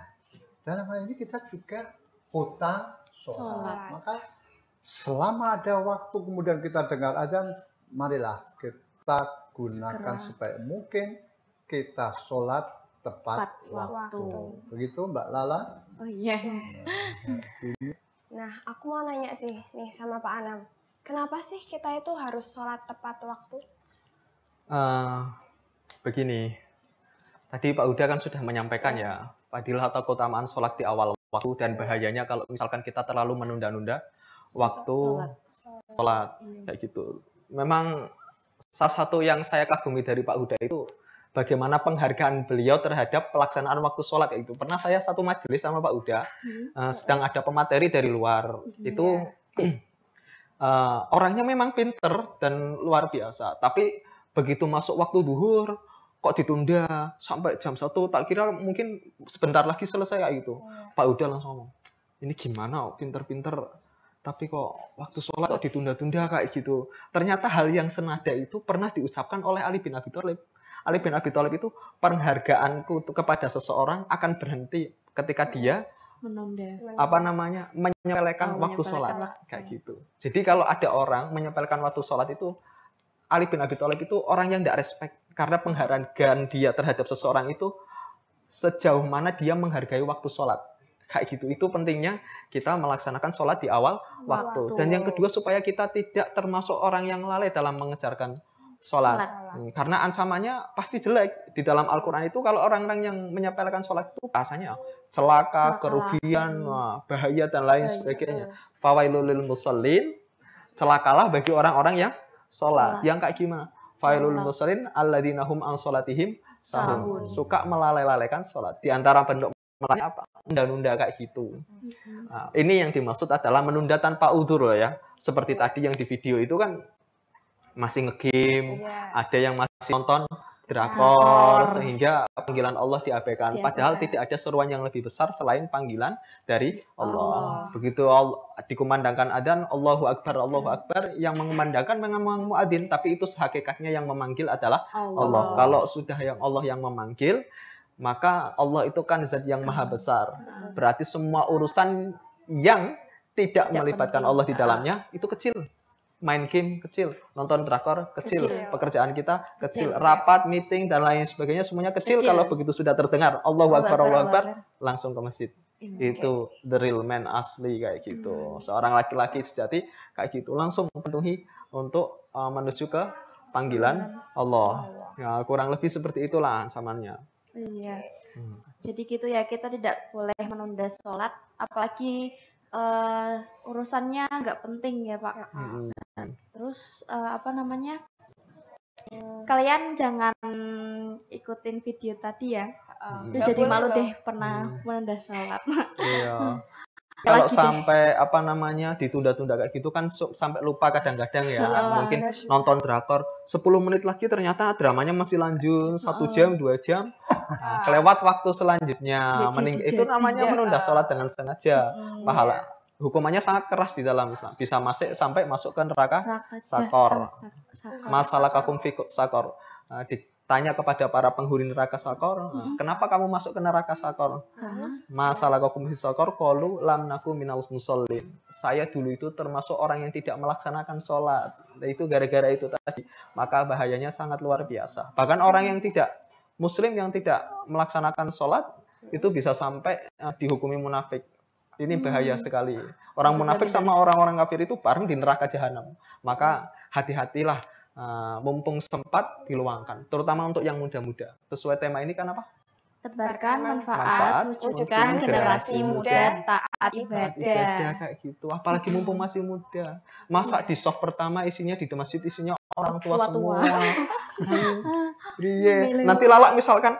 dalam hal ini kita juga hutang sholat. Maka selama ada waktu kemudian kita dengar adzan, marilah kita gunakan sebaik mungkin, kita sholat tepat waktu. Begitu Mbak Lala? Oh iya. Nah, aku mau nanya sih nih sama Pak Anam. Kenapa sih kita itu harus sholat tepat waktu? Begini, tadi Pak Huda kan sudah menyampaikan ya, fadilah atau keutamaan sholat di awal waktu dan bahayanya kalau misalkan kita terlalu menunda-nunda waktu sholat, kayak gitu. Memang salah satu yang saya kagumi dari Pak Huda itu bagaimana penghargaan beliau terhadap pelaksanaan waktu sholat, kayak gitu. Pernah saya satu majelis sama Pak Huda, sedang ada pemateri dari luar, itu orangnya memang pinter dan luar biasa, tapi begitu masuk waktu duhur kok ditunda sampai jam 1, tak kira mungkin sebentar lagi selesai kayak gitu. Pak Huda langsung ngomong, ini gimana pinter-pinter tapi kok waktu sholat kok ditunda-tunda kayak gitu. Ternyata hal yang senada itu pernah diucapkan oleh Ali bin Abi Thalib. Ali bin Abi Thalib itu, penghargaanku kepada seseorang akan berhenti ketika dia menyepelekan waktu sholat, kayak gitu. Jadi kalau ada orang menyepelekan waktu sholat itu, Ali bin Abi Thalib itu orang yang tidak respect, karena penghargaan dia terhadap seseorang itu sejauh mana dia menghargai waktu sholat, kayak gitu. Itu pentingnya kita melaksanakan sholat di awal waktu. Dan yang kedua, supaya kita tidak termasuk orang yang lalai dalam mengejarkan sholat. Karena ancamannya pasti jelek. Di dalam Al-Quran itu kalau orang-orang yang menyepelekan sholat itu bahasanya celaka, kerugian, bahaya dan lain sebagainya. Fawailul lil musallin, celakalah bagi orang-orang yang sholat. Yang kayak gimana? Fawailul lil musallin alladzina hum an sholatihim sahun. Suka melalaikan sholat. Di antara bentuk melalaikan apa? Nunda-nunda kayak gitu. Nah, ini yang dimaksud adalah menunda tanpa udzur ya. Seperti tadi yang di video itu kan masih nge-game, ada yang masih nonton drakor, sehingga panggilan Allah diabaikan. Padahal tidak ada seruan yang lebih besar selain panggilan dari Allah. Begitu dikumandangkan adzan, Allahu Akbar, yang mengumandangkan memang muadzin, tapi itu hakikatnya yang memanggil adalah Allah. Kalau sudah yang Allah yang memanggil, maka Allah itu kan zat yang maha besar. Berarti semua urusan yang tidak melibatkan Allah di dalamnya itu kecil. Main game kecil, nonton drakor kecil, pekerjaan kita kecil, rapat, meeting dan lain sebagainya semuanya kecil. Kalau begitu sudah terdengar Allahu Akbar, langsung ke masjid. Itu the real man asli kayak gitu. Seorang laki-laki sejati kayak gitu, langsung memenuhi untuk menuju ke panggilan Allah. Ya, kurang lebih seperti itulah ancamannya. Iya. Jadi gitu ya, kita tidak boleh menunda sholat, apalagi urusannya nggak penting ya Pak. Terus apa namanya? Kalian jangan ikutin video tadi ya. Jadi malu deh pernah menunda sholat. Iya. Kalau sampai apa namanya ditunda-tunda kayak gitu kan sampai lupa kadang-kadang ya. Mungkin nonton drakor 10 menit lagi ternyata dramanya masih lanjut 1 jam 2 jam. Kelewat waktu selanjutnya. Itu namanya menunda sholat dengan sengaja. Pahala hukumannya sangat keras di dalam Islam. Bisa sampai masuk ke neraka sakor. Masalah kakum fi sakor. Ditanya kepada para penghuni neraka sakor, kenapa kamu masuk ke neraka sakor? Masalah kakum fi sakor qalu lam naku minal musallin. Saya dulu itu termasuk orang yang tidak melaksanakan sholat. Itu gara-gara itu tadi. Maka bahayanya sangat luar biasa. Bahkan orang yang tidak muslim yang tidak melaksanakan sholat itu bisa sampai dihukumi munafik. Ini bahaya sekali. Orang munafik sama orang-orang kafir itu bareng di neraka jahanam. Maka hati-hatilah, mumpung sempat diluangkan. Terutama untuk yang muda-muda. Sesuai tema ini kan apa? Tebarkan manfaat, wujudkan generasi muda taat ibadah. Kayak gitu. Apalagi mumpung masih muda. Masa di soft pertama isinya di masjid isinya orang tua semua. Iya. Nanti Lala misalkan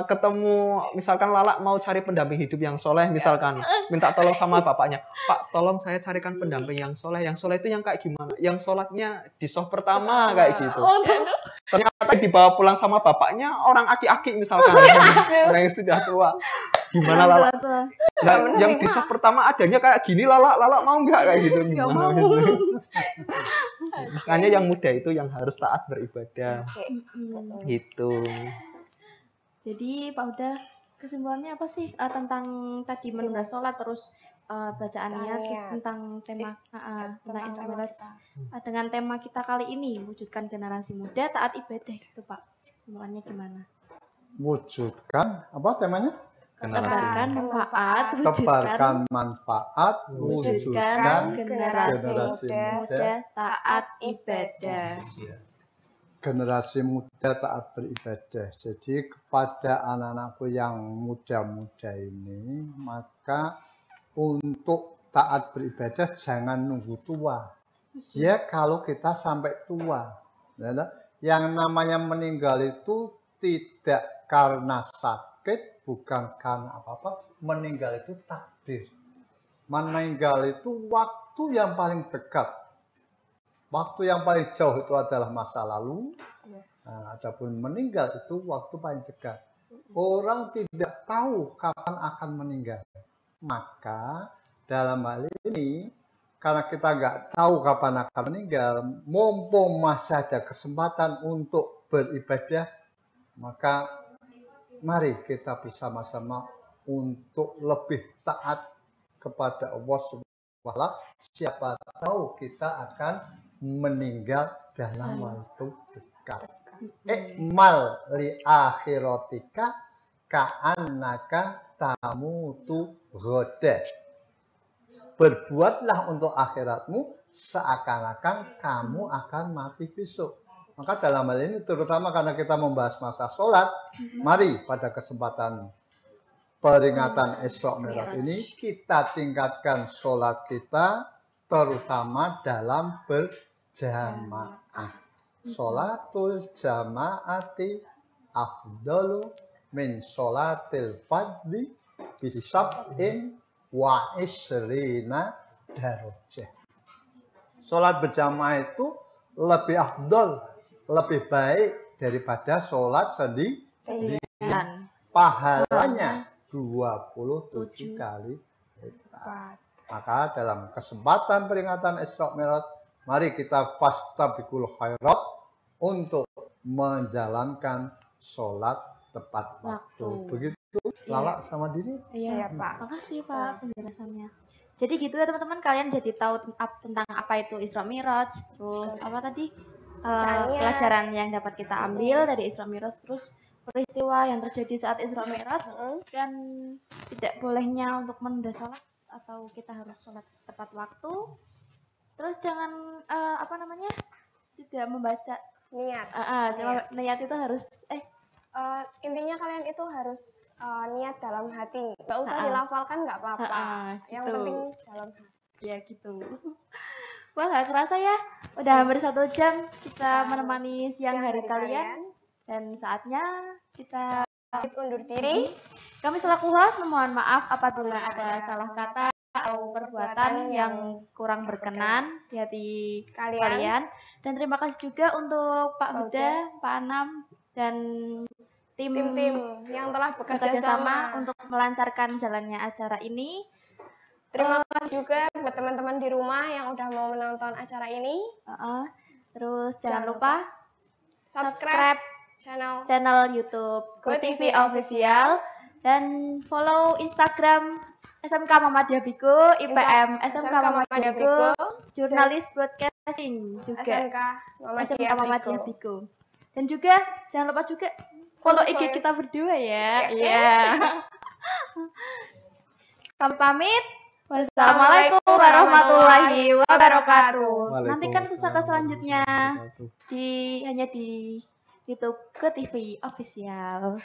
ketemu, misalkan Lala mau cari pendamping hidup yang soleh, misalkan minta tolong sama bapaknya, Pak tolong saya carikan pendamping yang soleh itu yang kayak gimana, yang sholatnya di soft pertama kayak gitu. Ternyata dibawa pulang sama bapaknya orang aki-aki misalkan, orang yang sudah tua. Gimana Lala? Nah, yang di soft pertama adanya kayak gini, Lala mau nggak kayak gitu? Gimana? Makanya yang muda itu yang harus taat beribadah. Gitu. Jadi Pak Huda, kesimpulannya apa sih tentang tadi menunda sholat, terus bacaannya tentang tema tentang introversi dengan tema kita kali ini, wujudkan generasi muda taat ibadah gitu Pak. Kesimpulannya gimana? Wujudkan apa temanya? Tebarkan manfaat, wujudkan generasi muda taat ibadah. Generasi muda taat beribadah. Jadi kepada anak-anakku yang muda-muda ini, maka untuk taat beribadah jangan nunggu tua. Ya kalau kita sampai tua, yang namanya meninggal itu tidak karena sakit, bukan karena apa-apa. Meninggal itu takdir. Meninggal itu waktu yang paling dekat. Waktu yang paling jauh itu adalah masa lalu. Nah, adapun meninggal itu waktu paling dekat. Orang tidak tahu kapan akan meninggal. Maka dalam hal ini, karena kita nggak tahu kapan akan meninggal, mumpung masih ada kesempatan untuk beribadah, maka mari kita bersama-sama untuk lebih taat kepada Allah Subhanahu wa Ta'ala. Siapa tahu kita akan meninggal dalam waktu dekat. Ikmal li akhiratika ka'annaka tamutu ghadan. Berbuatlah untuk akhiratmu seakan-akan kamu akan mati besok. Maka dalam hal ini terutama karena kita membahas masa sholat, mari pada kesempatan peringatan Isra Mi'raj ini kita tingkatkan sholat kita terutama dalam berjamaah. Sholatul jama'ati afdalu min sholatil fardhi bisab'in wa isrina darajah. Sholat berjamaah itu lebih afdol, lebih baik daripada sholat sendiri. Pahalanya 27 kali lipat. Maka dalam kesempatan peringatan Isra Mi'raj, mari kita fastabiqul khairat untuk menjalankan sholat tepat waktu. Begitu Lala sama Dini? Iya Pak. Makasih Pak penjelasannya. Jadi gitu ya teman-teman, kalian jadi tahu tentang apa itu Isra Mi'raj, terus apa tadi pelajaran yang dapat kita ambil dari Isra Mi'raj, terus peristiwa yang terjadi saat Isra Mi'raj, dan tidak bolehnya untuk menunda sholat atau kita harus sholat tepat waktu. Terus jangan tidak membaca niat. Niat itu harus intinya kalian itu harus niat dalam hati, nggak usah dilafalkan, nggak apa-apa. Yang gitu. penting dalam hati. Ya gitu. Wah, gak kerasa ya, udah hampir 1 jam kita menemani siang hari kalian. Dan saatnya kita undur diri. Kami selaku host memohon maaf apabila ada salah kata atau perbuatan yang kurang berkenan di hati kalian. Dan terima kasih juga untuk Pak Huda, Pak Anam, dan tim yang telah bekerja sama untuk melancarkan jalannya acara ini. Terima kasih juga buat teman-teman di rumah yang udah mau menonton acara ini. Terus jangan lupa subscribe channel YouTube GoTV Official dan follow Instagram SMK Muhammadiyah Biko, IPM SMK Muhammadiyah Biko, Jurnalis Broadcasting juga SMK Muhammadiyah Biko. Dan juga jangan lupa juga follow IG kita berdua ya. Iya. Kami pamit. Wassalamualaikum warahmatullahi wabarakatuh. Nantikan pusaka selanjutnya hanya di YouTube GoTV Official.